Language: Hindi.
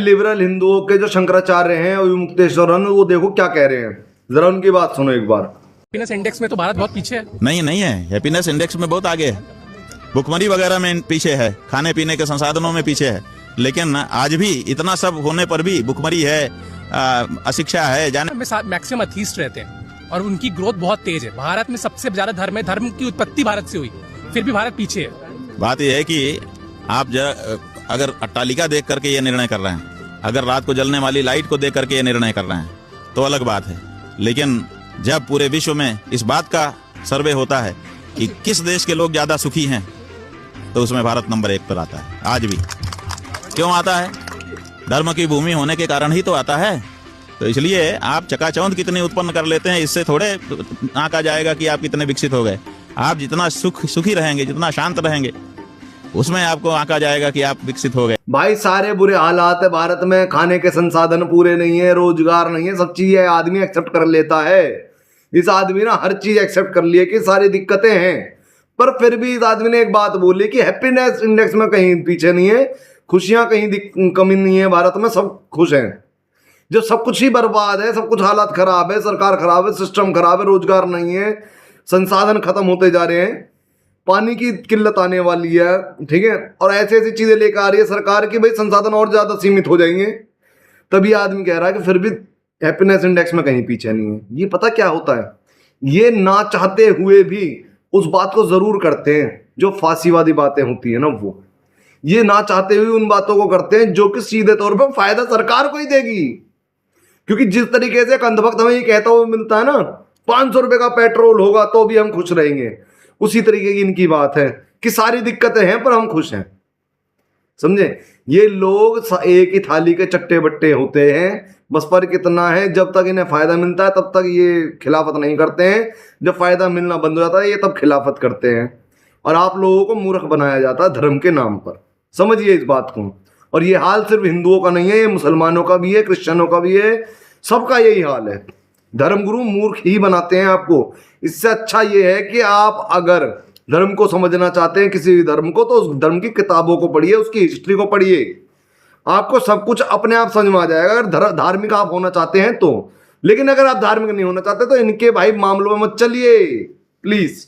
लिबरल हिंदुओं के जो शंकराचार्य हैं और मुक्तेश्वरन, वो देखो क्या कह रहे हैं, जरा उनकी बात सुनो एक बार। हैप्पीनेस इंडेक्स में तो भारत बहुत पीछे है। नहीं है, हैप्पीनेस इंडेक्स में बहुत आगे है, भुखमरी वगैरह में पीछे है, खाने पीने के संसाधनों में पीछे है। लेकिन आज भी इतना सब होने पर भी भुखमरी है, अशिक्षा है, जाने में मैक्सिमम अथीस्ट रहते हैं और उनकी ग्रोथ बहुत तेज है। भारत में सबसे ज्यादा धर्म है, धर्म की उत्पत्ति भारत से हुई, फिर भी भारत पीछे है। बात यह है कि आप अगर अट्टालिका देख करके ये निर्णय कर रहे हैं, अगर रात को जलने वाली लाइट को देख करके ये निर्णय कर रहे हैं तो अलग बात है। लेकिन जब पूरे विश्व में इस बात का सर्वे होता है कि किस देश के लोग ज्यादा सुखी हैं, तो उसमें भारत नंबर 1 पर आता है। आज भी क्यों आता है? धर्म की भूमि होने के कारण ही तो आता है। तो इसलिए आप चकाचौंध कितनी उत्पन्न कर लेते हैं, इससे थोड़े आंका जाएगा कि आप कितने विकसित हो गए। आप जितना सुखी रहेंगे, जितना शांत रहेंगे, उसमें आपको आंका जाएगा कि आप विकसित हो गए। भाई सारे बुरे हालात है भारत में, खाने के संसाधन पूरे नहीं है, रोजगार नहीं है, सब चीजें आदमी एक्सेप्ट कर लेता है। इस आदमी ना हर चीज एक्सेप्ट कर लिया कि सारी दिक्कतें हैं, पर फिर भी इस आदमी ने एक बात बोली कि हैप्पीनेस इंडेक्स में कहीं पीछे नहीं है, खुशियां कहीं कमी नहीं है, भारत में सब खुश हैं। जो सब कुछ ही बर्बाद है, सब कुछ हालात खराब है, सरकार खराब है, सिस्टम खराब है, रोजगार नहीं है, संसाधन खत्म होते जा रहे हैं, पानी की किल्लत आने वाली है, ठीक है, और ऐसी ऐसी चीजें लेकर आ रही है सरकार की, भाई संसाधन और ज्यादा सीमित हो जाएंगे। तभी आदमी कह रहा है कि फिर भी हैप्पीनेस इंडेक्स में कहीं पीछे नहीं है। ये पता क्या होता है, ये ना चाहते हुए भी उस बात को जरूर करते हैं, जो फांसीवादी बातें होती है ना, वो ये ना चाहते हुए उन बातों को करते हैं जो कि सीधे तौर पर फायदा सरकार को ही देगी। क्योंकि जिस तरीके से एक अंधभक्त हमें ये कहता हुआ मिलता है ना, 500 रुपए का पेट्रोल होगा तो भी हम खुश रहेंगे, उसी तरीके की इनकी बात है कि सारी दिक्कतें हैं पर हम खुश हैं। समझे? ये लोग एक ही थाली के चट्टे बट्टे होते हैं, बस फर्क इतना है जब तक इन्हें फायदा मिलता है तब तक ये खिलाफत नहीं करते हैं, जब फायदा मिलना बंद हो जाता है ये तब खिलाफत करते हैं, और आप लोगों को मूर्ख बनाया जाता है धर्म के नाम पर। समझिए इस बात को। और ये हाल सिर्फ हिंदुओं का नहीं है, ये मुसलमानों का भी है, क्रिश्चियनों का भी है, सबका यही हाल है। धर्मगुरु मूर्ख ही बनाते हैं आपको। इससे अच्छा ये है कि आप अगर धर्म को समझना चाहते हैं, किसी भी धर्म को, तो उस धर्म की किताबों को पढ़िए, उसकी हिस्ट्री को पढ़िए, आपको सब कुछ अपने आप समझ में आ जाएगा अगर धार्मिक आप होना चाहते हैं तो। लेकिन अगर आप धार्मिक नहीं होना चाहते तो इनके भाई मामलों में मत चलिए प्लीज।